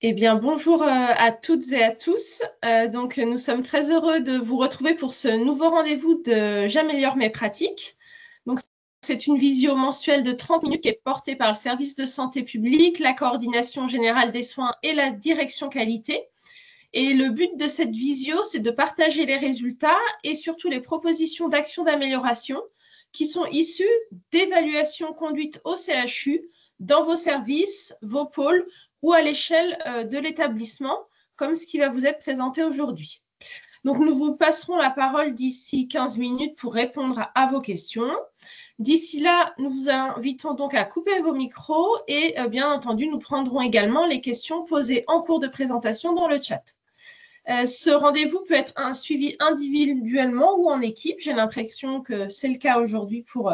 Eh bien, bonjour à toutes et à tous. Nous sommes très heureux de vous retrouver pour ce nouveau rendez-vous de J'améliore mes pratiques. Donc, c'est une visio mensuelle de 30 minutes qui est portée par le service de santé publique, la coordination générale des soins et la direction qualité. Et le but de cette visio, c'est de partager les résultats et surtout les propositions d'action d'amélioration qui sont issues d'évaluations conduites au CHU, dans vos services, vos pôles ou à l'échelle de l'établissement, comme ce qui va vous être présenté aujourd'hui. Donc, nous vous passerons la parole d'ici 15 minutes pour répondre à vos questions. D'ici là, nous vous invitons donc à couper vos micros et bien entendu, nous prendrons également les questions posées en cours de présentation dans le chat. Ce rendez-vous peut être suivi individuellement ou en équipe. J'ai l'impression que c'est le cas aujourd'hui pour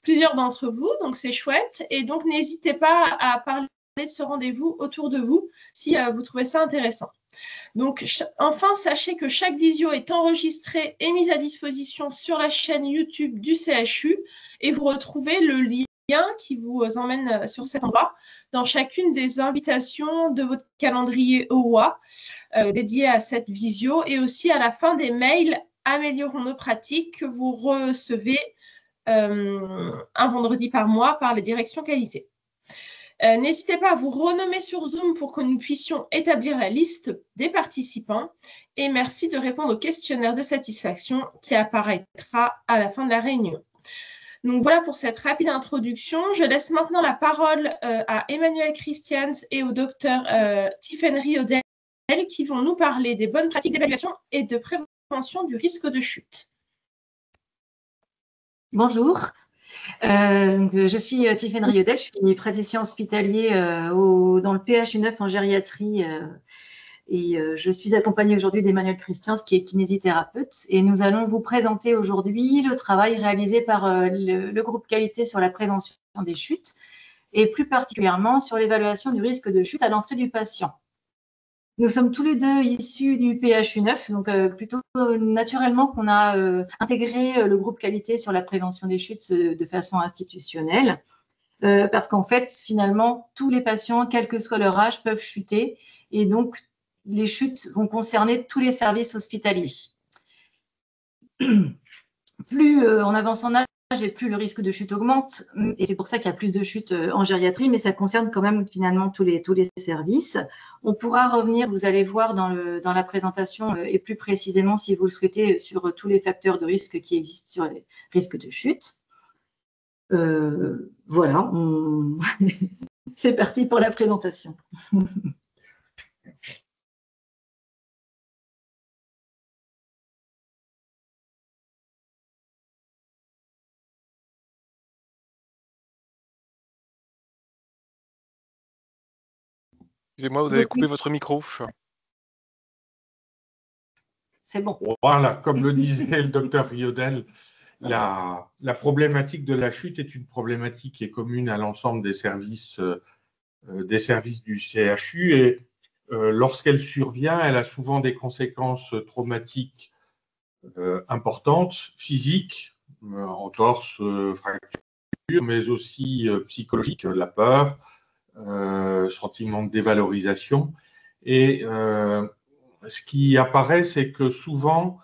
plusieurs d'entre vous, donc c'est chouette. Et donc, n'hésitez pas à parler de ce rendez-vous autour de vous si vous trouvez ça intéressant. Donc, enfin, sachez que chaque visio est enregistrée et mise à disposition sur la chaîne YouTube du CHU et vous retrouvez le lien qui vous emmène sur cet endroit dans chacune des invitations de votre calendrier OWA dédié à cette visio et aussi à la fin des mails Améliorons nos pratiques que vous recevez un vendredi par mois par les directions qualité. N'hésitez pas à vous renommer sur Zoom pour que nous puissions établir la liste des participants. Et merci de répondre au questionnaire de satisfaction qui apparaîtra à la fin de la réunion. Donc voilà pour cette rapide introduction. Je laisse maintenant la parole à Emmanuel Christians et au docteur Tiffany Odell qui vont nous parler des bonnes pratiques d'évaluation et de prévention du risque de chute. Bonjour. Je suis Tiffany Riodel, je suis praticien hospitalier dans le PHU9 en gériatrie et je suis accompagnée aujourd'hui d'Emmanuel Christians qui est kinésithérapeute et nous allons vous présenter aujourd'hui le travail réalisé par le groupe qualité sur la prévention des chutes et plus particulièrement sur l'évaluation du risque de chute à l'entrée du patient. Nous sommes tous les deux issus du PHU9, donc plutôt naturellement qu'on a intégré le groupe qualité sur la prévention des chutes de façon institutionnelle, parce qu'en fait, finalement, tous les patients, quel que soit leur âge, peuvent chuter, et donc les chutes vont concerner tous les services hospitaliers. Plus on avance en âge, et plus le risque de chute augmente, et c'est pour ça qu'il y a plus de chutes en gériatrie, mais ça concerne quand même finalement tous les services. On pourra revenir, vous allez voir dans la présentation, et plus précisément, si vous le souhaitez, sur tous les facteurs de risque qui existent sur les risques de chute. Voilà, c'est parti pour la présentation. Excusez-moi, vous avez coupé votre micro. C'est bon. Voilà, comme le disait le docteur Riodel, la problématique de la chute est une problématique qui est commune à l'ensemble des services du CHU et lorsqu'elle survient, elle a souvent des conséquences traumatiques importantes, physiques, entorse, fracture, mais aussi psychologiques, la peur, sentiment de dévalorisation. Et ce qui apparaît, c'est que souvent,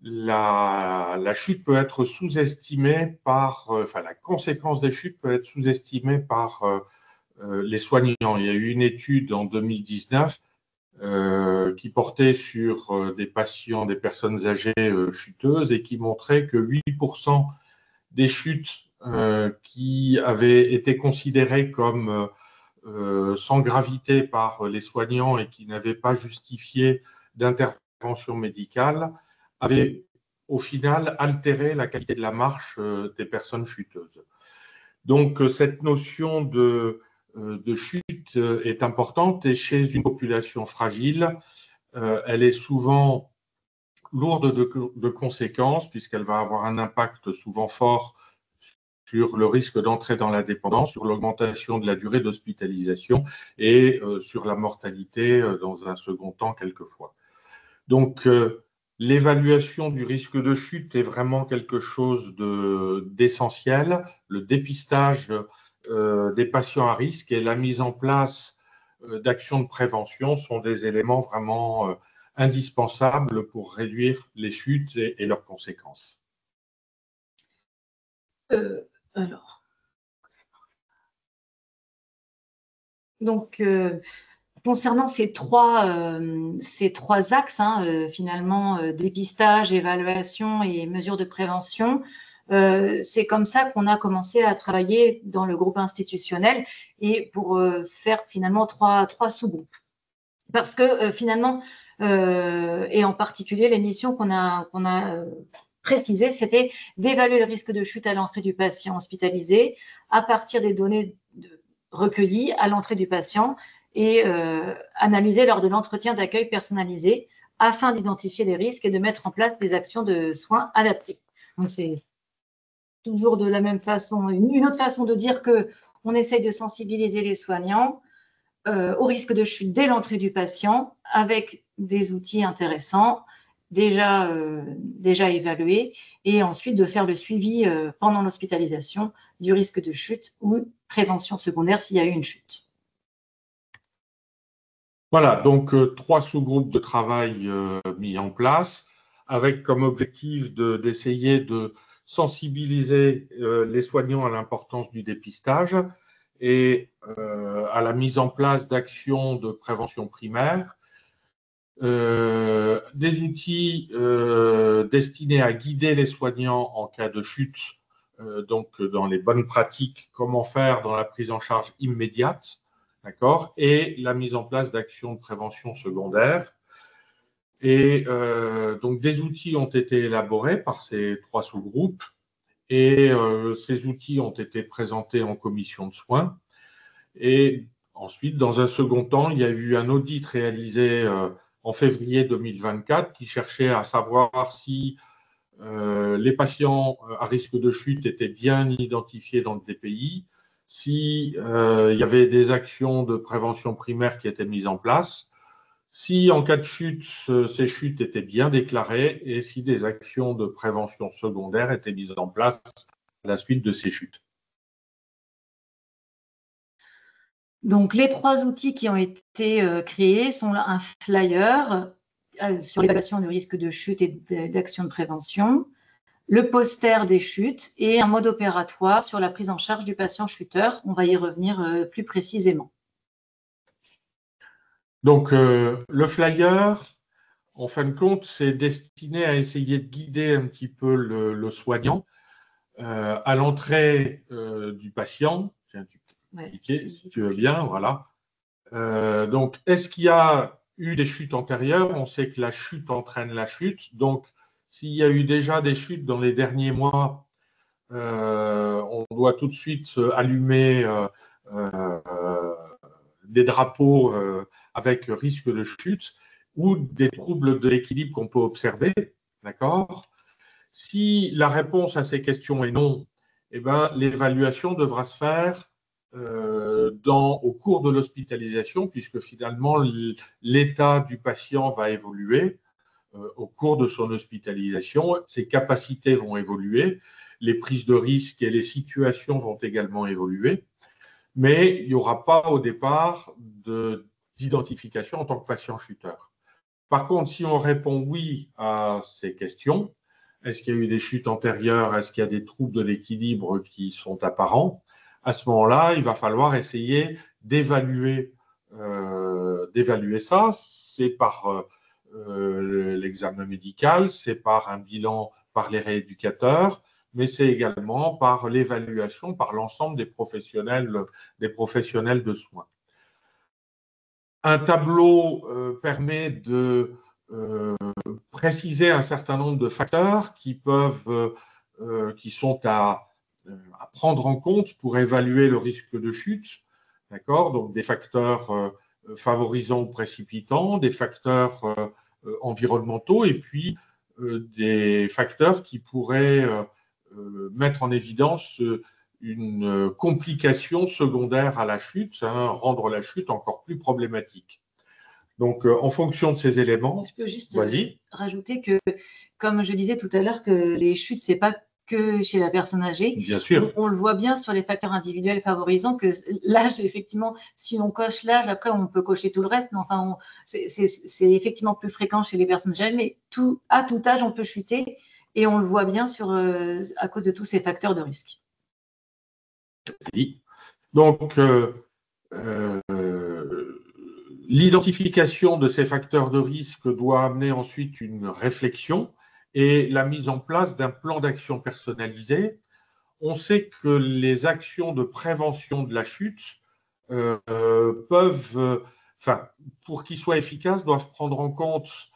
la chute peut être sous-estimée par, la conséquence des chutes peut être sous-estimée par les soignants. Il y a eu une étude en 2019 qui portait sur des patients, des personnes âgées chuteuses et qui montrait que 8% des chutes qui avaient été considérées comme sans gravité par les soignants et qui n'avaient pas justifié d'intervention médicale avaient au final altéré la qualité de la marche des personnes chuteuses. Donc cette notion de chute est importante et chez une population fragile, elle est souvent lourde de conséquences puisqu'elle va avoir un impact souvent fort sur le risque d'entrer dans la dépendance, sur l'augmentation de la durée d'hospitalisation et sur la mortalité dans un second temps quelquefois. Donc, l'évaluation du risque de chute est vraiment quelque chose d'essentiel. Le dépistage des patients à risque et la mise en place d'action de prévention sont des éléments vraiment indispensables pour réduire les chutes et leurs conséquences. Alors, donc, concernant ces trois axes, finalement, dépistage, évaluation et mesures de prévention, c'est comme ça qu'on a commencé à travailler dans le groupe institutionnel et pour faire finalement trois sous-groupes. Parce que finalement, et en particulier, les missions qu'on a précisées, c'était d'évaluer le risque de chute à l'entrée du patient hospitalisé à partir des données recueillies à l'entrée du patient et analysées lors de l'entretien d'accueil personnalisé afin d'identifier les risques et de mettre en place des actions de soins adaptées. Donc, c'est toujours de la même façon, une autre façon de dire qu'on essaye de sensibiliser les soignants au risque de chute dès l'entrée du patient avec des outils intéressants déjà évalués et ensuite de faire le suivi pendant l'hospitalisation du risque de chute ou prévention secondaire s'il y a eu une chute. Voilà, donc 3 sous-groupes de travail mis en place avec comme objectif d'essayer de sensibiliser les soignants à l'importance du dépistage et à la mise en place d'actions de prévention primaire, des outils destinés à guider les soignants en cas de chute, donc dans les bonnes pratiques, comment faire dans la prise en charge immédiate, d'accord, et la mise en place d'actions de prévention secondaire. Et donc des outils ont été élaborés par ces 3 sous-groupes et ces outils ont été présentés en commission de soins. Et ensuite, dans un second temps, il y a eu un audit réalisé en février 2024 qui cherchait à savoir si les patients à risque de chute étaient bien identifiés dans le DPI, si il y avait des actions de prévention primaire qui étaient mises en place, si en cas de chute, ces chutes étaient bien déclarées et si des actions de prévention secondaire étaient mises en place à la suite de ces chutes. Donc, les 3 outils qui ont été créés sont un flyer sur l'évaluation du risque de chute et d'action de prévention, le poster des chutes et un mode opératoire sur la prise en charge du patient chuteur. On va y revenir plus précisément. Donc, le flyer, en fin de compte, c'est destiné à essayer de guider un petit peu le soignant à l'entrée du patient. Tiens, tu peux cliquer si tu veux bien, voilà. Donc, est-ce qu'il y a eu des chutes antérieures? On sait que la chute entraîne la chute. Donc, s'il y a eu déjà des chutes dans les derniers mois, on doit tout de suite allumer des drapeaux avec risque de chute ou des troubles de l'équilibre qu'on peut observer. D'accord? Si la réponse à ces questions est non, eh ben, l'évaluation devra se faire au cours de l'hospitalisation, puisque finalement, l'état du patient va évoluer au cours de son hospitalisation. Ses capacités vont évoluer, les prises de risques et les situations vont également évoluer, mais il n'y aura pas au départ d'identification en tant que patient chuteur. Par contre, si on répond oui à ces questions, est-ce qu'il y a eu des chutes antérieures? Est-ce qu'il y a des troubles de l'équilibre qui sont apparents? À ce moment-là, il va falloir essayer d'évaluer ça. C'est par l'examen médical, c'est par un bilan par les rééducateurs, mais c'est également par l'évaluation par l'ensemble des professionnels de soins. Un tableau permet de préciser un certain nombre de facteurs qui sont à prendre en compte pour évaluer le risque de chute. D'accord? Donc des facteurs favorisants ou précipitants, des facteurs environnementaux et puis des facteurs qui pourraient mettre en évidence une complication secondaire à la chute, rendre la chute encore plus problématique. Donc, en fonction de ces éléments, je peux juste rajouter que, comme je disais tout à l'heure, que les chutes, ce n'est pas que chez la personne âgée. Bien sûr. On le voit bien sur les facteurs individuels favorisant que l'âge, effectivement, si on coche l'âge, après on peut cocher tout le reste, mais enfin, c'est effectivement plus fréquent chez les personnes âgées, mais à tout âge, on peut chuter et on le voit bien à cause de tous ces facteurs de risque. Oui. Donc, l'identification de ces facteurs de risque doit amener ensuite une réflexion et la mise en place d'un plan d'action personnalisé. On sait que les actions de prévention de la chute pour qu'ils soient efficaces, doivent prendre en compte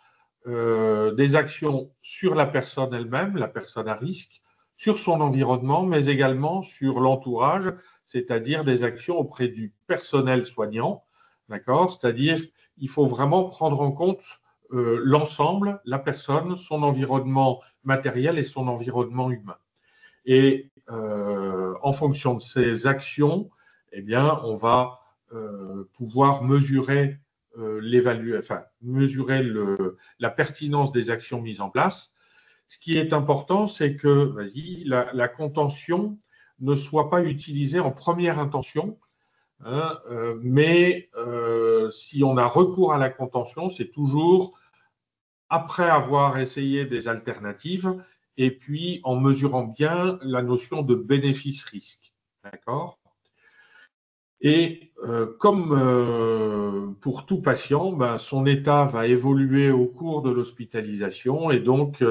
des actions sur la personne elle-même, la personne à risque, sur son environnement, mais également sur l'entourage, c'est-à-dire des actions auprès du personnel soignant, d'accord? C'est-à-dire il faut vraiment prendre en compte l'ensemble, la personne, son environnement matériel et son environnement humain. Et en fonction de ces actions, eh bien, on va pouvoir mesurer la pertinence des actions mises en place. Ce qui est important, c'est que la contention ne soit pas utilisée en première intention, hein, mais si on a recours à la contention, c'est toujours après avoir essayé des alternatives et puis en mesurant bien la notion de bénéfice-risque. D'accord ? Et comme pour tout patient, son état va évoluer au cours de l'hospitalisation et donc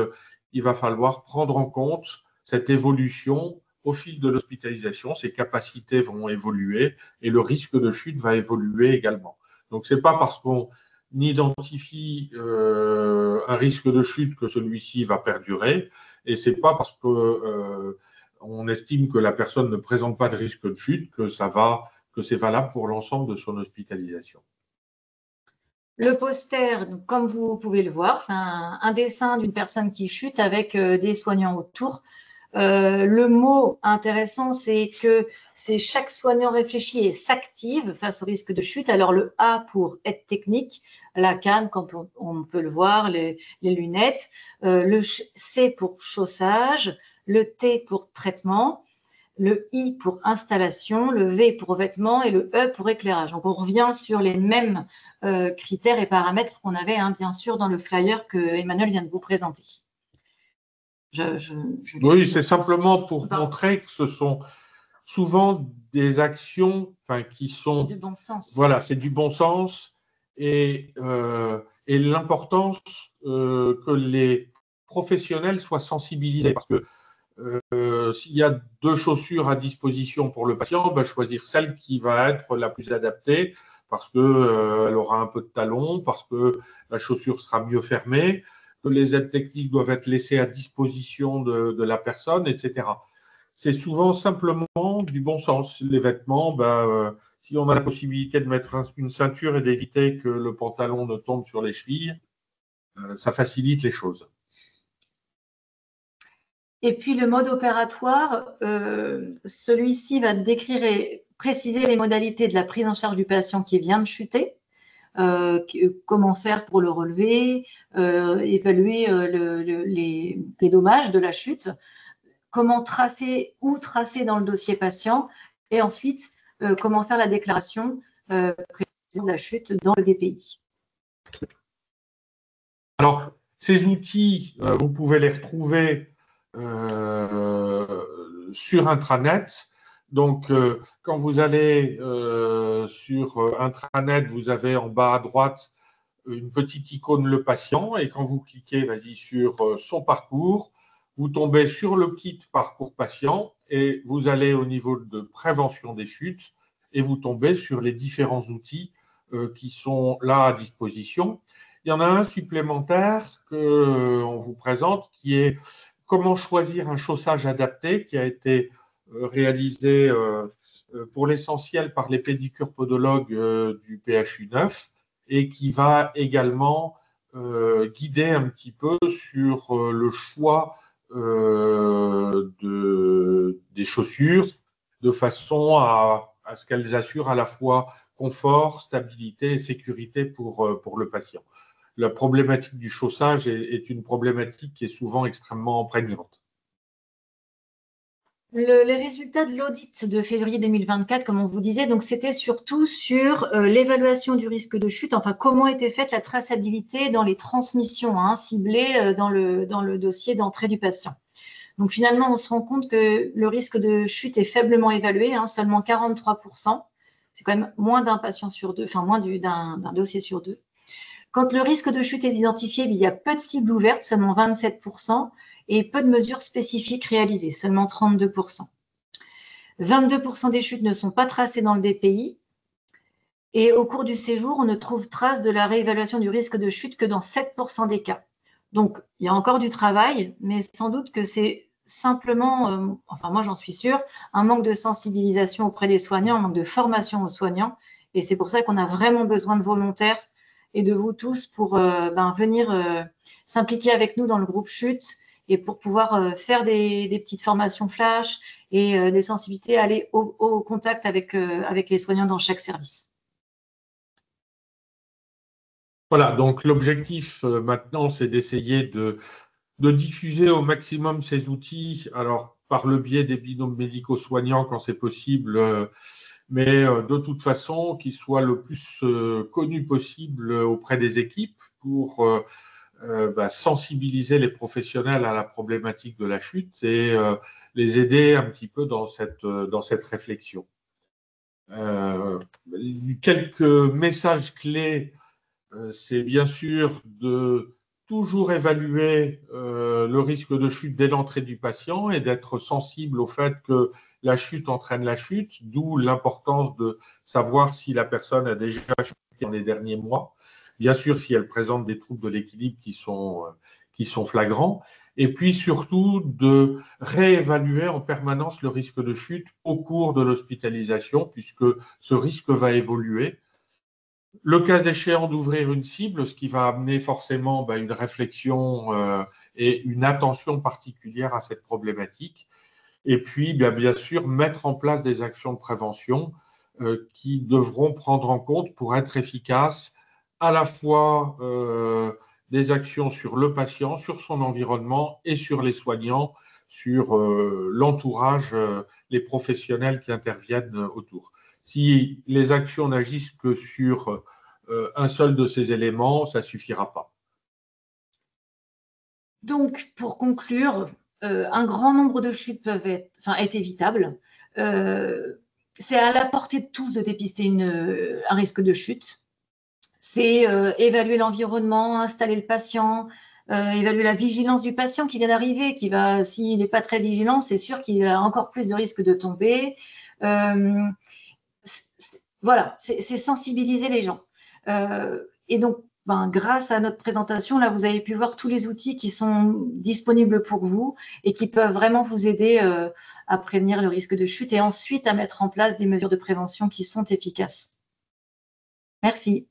il va falloir prendre en compte cette évolution au fil de l'hospitalisation. Ses capacités vont évoluer et le risque de chute va évoluer également. Donc, ce n'est pas parce qu'on identifie un risque de chute que celui-ci va perdurer et ce n'est pas parce qu'on estime que la personne ne présente pas de risque de chute que c'est valable pour l'ensemble de son hospitalisation. Le poster, donc, comme vous pouvez le voir, c'est un dessin d'une personne qui chute avec des soignants autour. Le mot intéressant, c'est que chaque soignant réfléchit et s'active face au risque de chute. Alors, le A pour aide technique, la canne, comme on peut le voir, les lunettes. Le C pour chaussage, le T pour traitement, le I pour installation, le V pour vêtements et le E pour éclairage. Donc, on revient sur les mêmes critères et paramètres qu'on avait, hein, bien sûr, dans le flyer que Emmanuel vient de vous présenter. Oui, c'est simplement pour montrer que ce sont souvent des actions qui sont… Du bon sens. Voilà, c'est du bon sens et l'importance que les professionnels soient sensibilisés parce que s'il y a deux chaussures à disposition pour le patient, choisir celle qui va être la plus adaptée parce qu'elle aura un peu de talon, parce que la chaussure sera mieux fermée, que les aides techniques doivent être laissées à disposition de la personne, etc. C'est souvent simplement du bon sens. Les vêtements, si on a la possibilité de mettre une ceinture et d'éviter que le pantalon ne tombe sur les chevilles, ça facilite les choses. Et puis le mode opératoire, celui-ci va décrire et préciser les modalités de la prise en charge du patient qui vient de chuter, comment faire pour le relever, évaluer les dommages de la chute, comment tracer dans le dossier patient, et ensuite comment faire la déclaration de la chute dans le DPI. Alors, ces outils, vous pouvez les retrouver sur intranet. Donc, quand vous allez sur intranet, vous avez en bas à droite une petite icône le patient et quand vous cliquez sur son parcours, vous tombez sur le kit parcours patient et vous allez au niveau de prévention des chutes et vous tombez sur les différents outils qui sont là à disposition. Il y en a un supplémentaire qu'on vous présente qui est comment choisir un chaussage adapté qui a été réalisé pour l'essentiel par les pédicures-podologues du PHU 9 et qui va également guider un petit peu sur le choix des chaussures de façon à ce qu'elles assurent à la fois confort, stabilité et sécurité pour le patient. La problématique du chaussage est une problématique qui est souvent extrêmement prégnante. Les résultats de l'audit de février 2024, comme on vous disait, donc c'était surtout sur l'évaluation du risque de chute, enfin comment était faite la traçabilité dans les transmissions ciblées dans le dossier d'entrée du patient. Donc finalement, on se rend compte que le risque de chute est faiblement évalué, seulement 43%. C'est quand même moins d'un patient sur deux, enfin moins d'un dossier sur deux. Quand le risque de chute est identifié, il y a peu de cibles ouvertes, seulement 27%, et peu de mesures spécifiques réalisées, seulement 32%. 22% des chutes ne sont pas tracées dans le DPI, et au cours du séjour, on ne trouve trace de la réévaluation du risque de chute que dans 7% des cas. Donc, il y a encore du travail, mais sans doute que c'est simplement, enfin moi j'en suis sûre, un manque de sensibilisation auprès des soignants, un manque de formation aux soignants, et c'est pour ça qu'on a vraiment besoin de volontaires et de vous tous pour venir s'impliquer avec nous dans le groupe chute et pour pouvoir faire des petites formations flash et des sensibilités, aller au contact avec les soignants dans chaque service. Voilà, donc l'objectif maintenant, c'est d'essayer de diffuser au maximum ces outils, alors par le biais des binômes médico-soignants quand c'est possible, mais de toute façon, qu'ils soient le plus connus possible auprès des équipes pour sensibiliser les professionnels à la problématique de la chute et les aider un petit peu dans cette réflexion. Quelques messages clés, c'est bien sûr de toujours évaluer le risque de chute dès l'entrée du patient et d'être sensible au fait que la chute entraîne la chute, d'où l'importance de savoir si la personne a déjà chuté dans les derniers mois. Bien sûr, si elle présente des troubles de l'équilibre qui sont flagrants. Et puis surtout de réévaluer en permanence le risque de chute au cours de l'hospitalisation, puisque ce risque va évoluer. Le cas échéant d'ouvrir une cible, ce qui va amener forcément une réflexion et une attention particulière à cette problématique. Et puis, bien sûr, mettre en place des actions de prévention qui devront prendre en compte pour être efficaces à la fois des actions sur le patient, sur son environnement et sur les soignants, sur l'entourage, les professionnels qui interviennent autour. Si les actions n'agissent que sur un seul de ces éléments, ça ne suffira pas. Donc, pour conclure, un grand nombre de chutes peuvent être évitables. C'est à la portée de tous de dépister un risque de chute. C'est évaluer l'environnement, installer le patient, évaluer la vigilance du patient qui vient d'arriver, s'il n'est pas très vigilant, c'est sûr qu'il a encore plus de risques de tomber. Voilà, c'est sensibiliser les gens. Et donc, grâce à notre présentation, là, vous avez pu voir tous les outils qui sont disponibles pour vous et qui peuvent vraiment vous aider à prévenir le risque de chute et ensuite à mettre en place des mesures de prévention qui sont efficaces. Merci.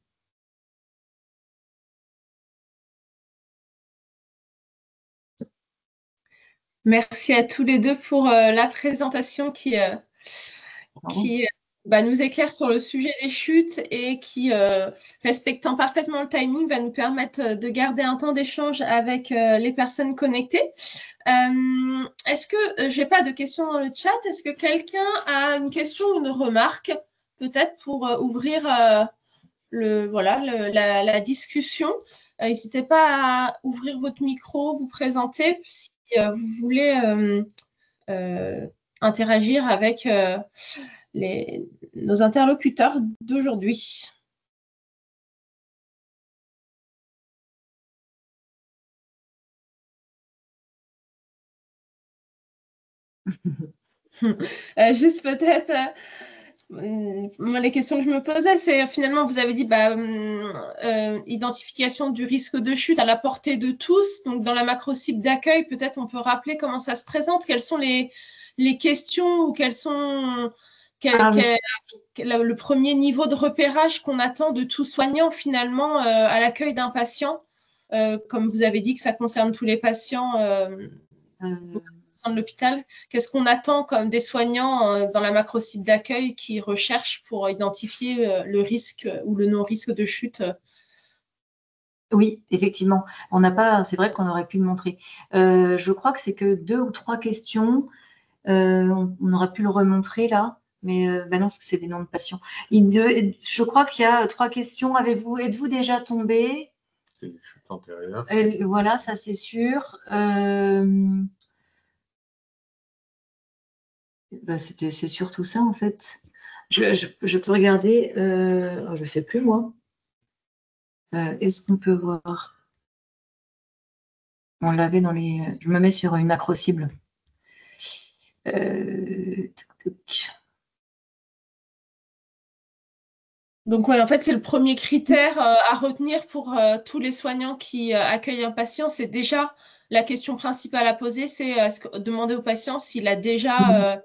Merci à tous les deux pour la présentation qui nous éclaire sur le sujet des chutes et qui, respectant parfaitement le timing, va nous permettre de garder un temps d'échange avec les personnes connectées. Est-ce que, je n'ai pas de questions dans le chat, est-ce que quelqu'un a une question ou une remarque, peut-être pour ouvrir la discussion? N'hésitez pas à ouvrir votre micro, vous présenter si vous voulez interagir avec nos interlocuteurs d'aujourd'hui. Juste peut-être, les questions que je me posais, c'est finalement, vous avez dit identification du risque de chute à la portée de tous. Donc, dans la macro-cible d'accueil, peut-être on peut rappeler comment ça se présente, quelles sont les questions ou quels sont le premier niveau de repérage qu'on attend de tout soignant finalement à l'accueil d'un patient, comme vous avez dit que ça concerne tous les patients de l'hôpital. Qu'est-ce qu'on attend comme des soignants dans la macro-cible d'accueil qui recherchent pour identifier le risque ou le non-risque de chute? Oui, effectivement. C'est vrai qu'on aurait pu le montrer. Je crois que c'est que 2 ou 3 questions. On aurait pu le remontrer là, mais non, parce que c'est des noms de patients. Je crois qu'il y a 3 questions. Êtes-vous déjà tombé? C'est des chutes antérieures. Voilà, ça c'est sûr. C'est surtout ça en fait. Je peux regarder. Je ne sais plus moi. Est-ce qu'on peut voir? On l'avait dans les. Je me mets sur une macro cible. Donc, ouais, en fait, c'est le premier critère à retenir pour tous les soignants qui accueillent un patient. C'est déjà la question principale à poser, c'est demander au patient s'il a déjà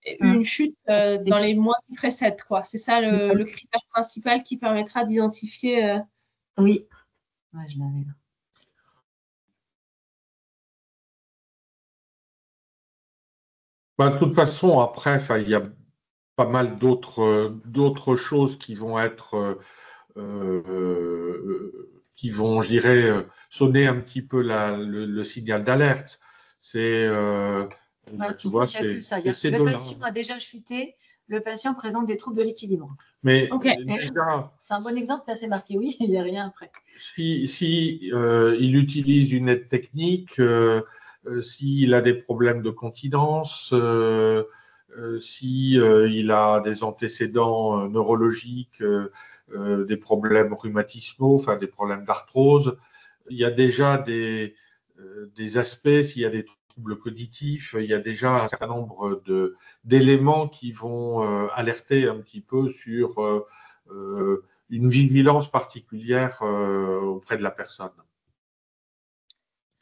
eu une chute dans les mois qui précèdent, quoi. C'est ça le critère principal qui permettra d'identifier. Oui, ouais, je l'avais là. De toute façon, après, il y a pas mal d'autres choses qui vont être, je dirais, sonner un petit peu le signal d'alerte. C'est, tu vois, c'est le deux-là. patient a déjà chuté, le patient présente des troubles de l'équilibre. Mais déjà, c'est un bon exemple, là c'est marqué oui, il n'y a rien après. Si il utilise une aide technique, s'il a des problèmes de continence, s'il a des antécédents neurologiques, des problèmes rhumatismaux, enfin des problèmes d'arthrose, il y a déjà des aspects, s'il y a des troubles cognitifs, il y a déjà un certain nombre d'éléments qui vont alerter un petit peu sur une vigilance particulière auprès de la personne.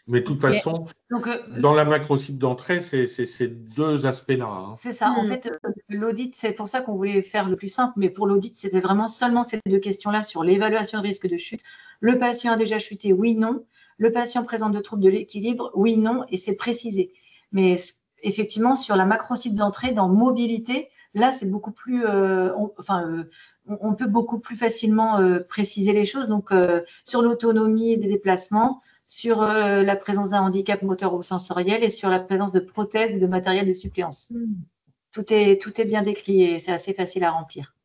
Mais de toute façon, dans la macro-cible d'entrée, c'est ces 2 aspects-là. Hein. C'est ça. En fait, l'audit, c'est pour ça qu'on voulait faire le plus simple, mais pour l'audit, c'était vraiment seulement ces 2 questions-là sur l'évaluation de risque de chute. Le patient a déjà chuté, oui, non. Le patient présente de troubles de l'équilibre, oui, non, et c'est précisé. Mais effectivement, sur la macro-cible d'entrée, dans mobilité, là, c'est beaucoup plus, on peut beaucoup plus facilement préciser les choses. Donc, sur l'autonomie des déplacements, sur la présence d'un handicap moteur ou sensoriel et sur la présence de prothèses ou de matériel de suppléance. Tout est bien décrit et c'est assez facile à remplir.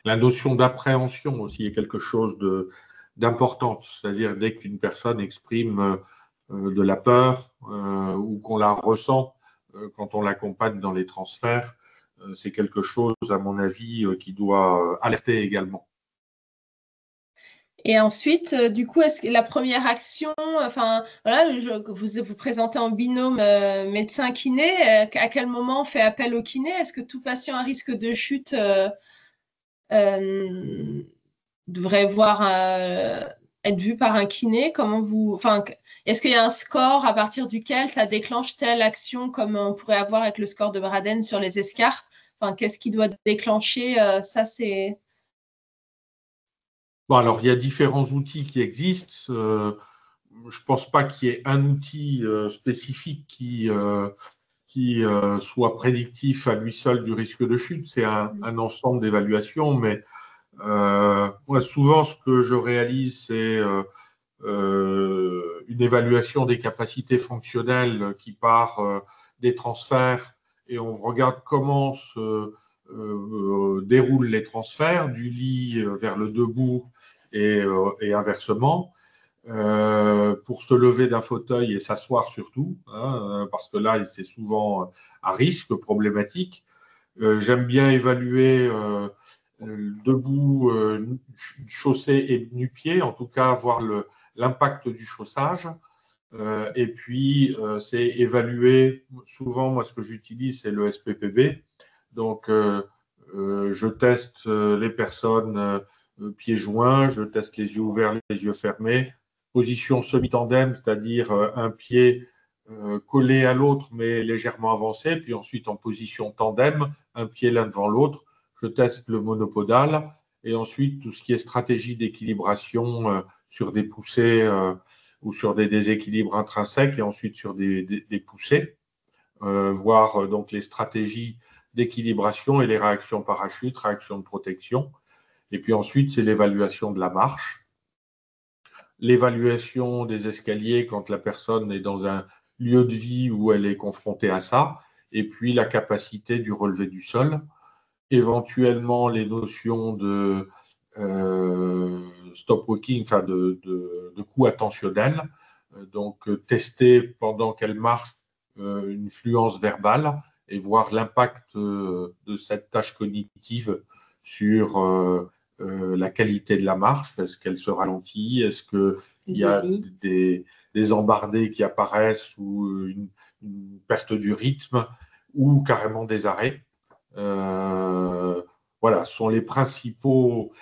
La notion d'appréhension aussi est quelque chose d'important, c'est-à-dire dès qu'une personne exprime de la peur ou qu'on la ressent quand on l'accompagne dans les transferts, c'est quelque chose, à mon avis, qui doit alerter également. Et ensuite, du coup, est-ce que la première action, enfin, voilà, vous présentez en binôme médecin-kiné, à quel moment on fait appel au kiné? Est-ce que tout patient à risque de chute devrait être vu par un kiné? Est-ce qu'il y a un score à partir duquel ça déclenche telle action comme on pourrait avoir avec le score de Braden sur les escarres? Enfin, qu'est-ce qui doit déclencher? Ça, c'est… Bon, alors, il y a différents outils qui existent. Je ne pense pas qu'il y ait un outil spécifique qui soit prédictif à lui seul du risque de chute. C'est un ensemble d'évaluations, mais moi, souvent, ce que je réalise, c'est une évaluation des capacités fonctionnelles qui part des transferts et on regarde comment se déroulent les transferts du lit vers le debout et inversement. Pour se lever d'un fauteuil et s'asseoir surtout, hein, parce que là, c'est souvent à risque, problématique. J'aime bien évaluer debout, chaussée et nu-pied, en tout cas voir l'impact du chaussage. Et puis, c'est évaluer, souvent, moi, ce que j'utilise, c'est le SPPB. Donc, je teste les personnes pieds joints, je teste les yeux ouverts, les yeux fermés, position semi-tandem, c'est-à-dire un pied collé à l'autre, mais légèrement avancé, puis ensuite en position tandem, un pied l'un devant l'autre. Je teste le monopodal, et ensuite tout ce qui est stratégie d'équilibration sur des poussées ou sur des déséquilibres intrinsèques, et ensuite sur des poussées, voir donc les stratégies d'équilibration et les réactions parachute, réactions de protection. Et puis ensuite, c'est l'évaluation de la marche, l'évaluation des escaliers quand la personne est dans un lieu de vie où elle est confrontée à ça, et puis la capacité du relevé du sol, éventuellement les notions de stop walking, enfin de coup attentionnel, donc tester pendant qu'elle marche une fluence verbale et voir l'impact de cette tâche cognitive sur la qualité de la marche. Est-ce qu'elle se ralentit? Est-ce qu'il y a des embardées qui apparaissent ou une perte du rythme ou carrément des arrêts? Voilà, ce sont les principaux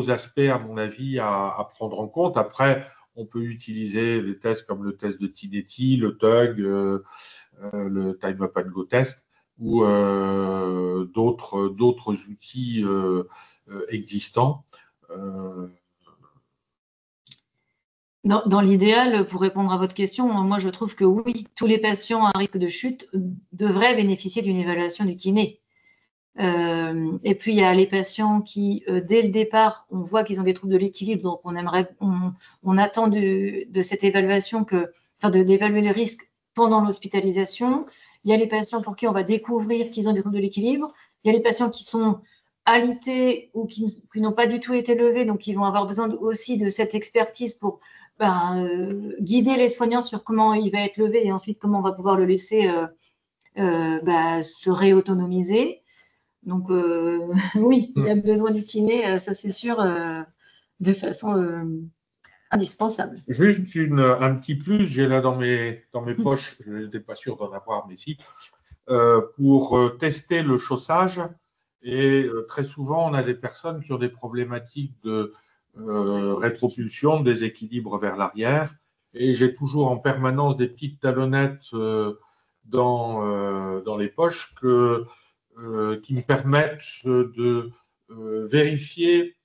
aspects, à mon avis, à prendre en compte. Après, on peut utiliser des tests comme le test de Tinetti, le TUG, le Time Up and Go test ou d'autres outils existants. Dans l'idéal, pour répondre à votre question, moi je trouve que oui, tous les patients à risque de chute devraient bénéficier d'une évaluation du kiné. Et puis il y a les patients qui, dès le départ, on voit qu'ils ont des troubles de l'équilibre, donc on attend de cette évaluation d'évaluer les risques pendant l'hospitalisation. Il y a les patients pour qui on va découvrir qu'ils ont des troubles de l'équilibre. Il y a les patients qui sont alités ou qui n'ont pas du tout été levés, donc ils vont avoir besoin aussi de cette expertise pour guider les soignants sur comment il va être levé et ensuite comment on va pouvoir le laisser se réautonomiser. Donc oui, il y a besoin du kiné, ça c'est sûr, de façon indispensable. Juste un petit plus, j'ai là dans mes poches, je n'étais pas sûr d'en avoir, mais si, pour tester le chaussage. Et très souvent, on a des personnes qui ont des problématiques de rétropulsion, de déséquilibre vers l'arrière. Et j'ai toujours en permanence des petites talonnettes dans les poches qui me permettent de vérifier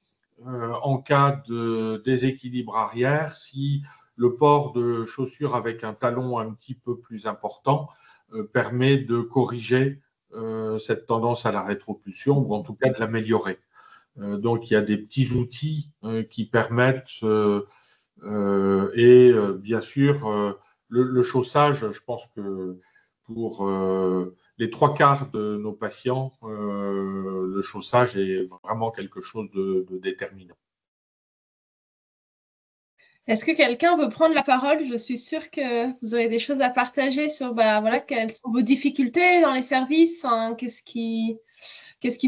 en cas de déséquilibre arrière si le port de chaussures avec un talon un petit peu plus important permet de corriger cette tendance à la rétropulsion ou en tout cas de l'améliorer. Donc il y a des petits outils qui permettent et bien sûr le chaussage, je pense que pour les 3/4 de nos patients, le chaussage est vraiment quelque chose de déterminant. Est-ce que quelqu'un veut prendre la parole? Je suis sûre que vous aurez des choses à partager sur quelles sont vos difficultés dans les services, qu'est-ce qui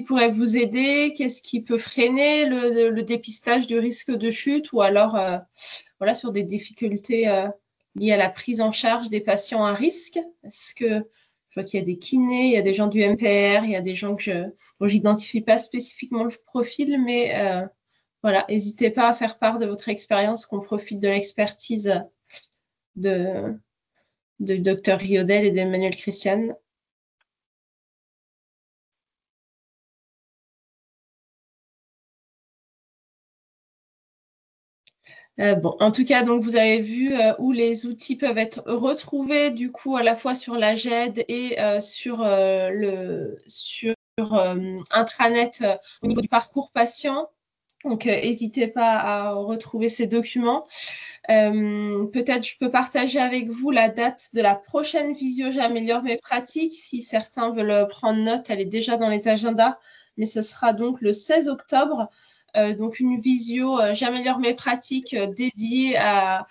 pourrait vous aider, qu'est-ce qui peut freiner le dépistage du risque de chute, ou alors sur des difficultés liées à la prise en charge des patients à risque. Est-ce que je vois qu'il y a des kinés, il y a des gens du MPR, il y a des gens dont j'identifie pas spécifiquement le profil, mais voilà, n'hésitez pas à faire part de votre expérience, qu'on profite de l'expertise de Dr Riodel et d'Emmanuel Christian. En tout cas, donc vous avez vu où les outils peuvent être retrouvés, du coup, à la fois sur la GED et sur intranet au niveau du parcours patient. Donc, n'hésitez pas à retrouver ces documents. Peut-être je peux partager avec vous la date de la prochaine visio J'améliore mes pratiques. Si certains veulent prendre note, elle est déjà dans les agendas, mais ce sera donc le 16 octobre. Donc, une visio J'améliore mes pratiques dédiée à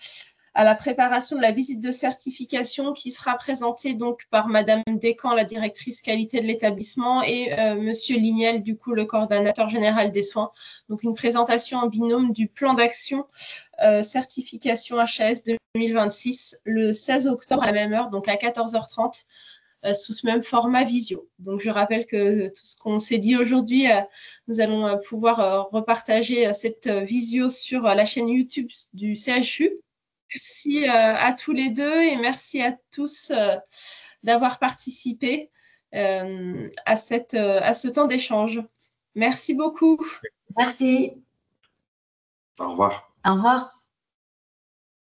la préparation de la visite de certification qui sera présentée donc par Madame Descamps, la directrice qualité de l'établissement, et Monsieur Lignel, du coup, le coordonnateur général des soins. Donc, une présentation en binôme du plan d'action certification HAS 2026 le 16 octobre à la même heure, donc à 14h30, sous ce même format visio. Donc, je rappelle que tout ce qu'on s'est dit aujourd'hui, nous allons pouvoir repartager cette visio sur la chaîne YouTube du CHU. Merci à tous les deux et merci à tous d'avoir participé à ce temps d'échange. Merci beaucoup. Merci. Au revoir. Au revoir.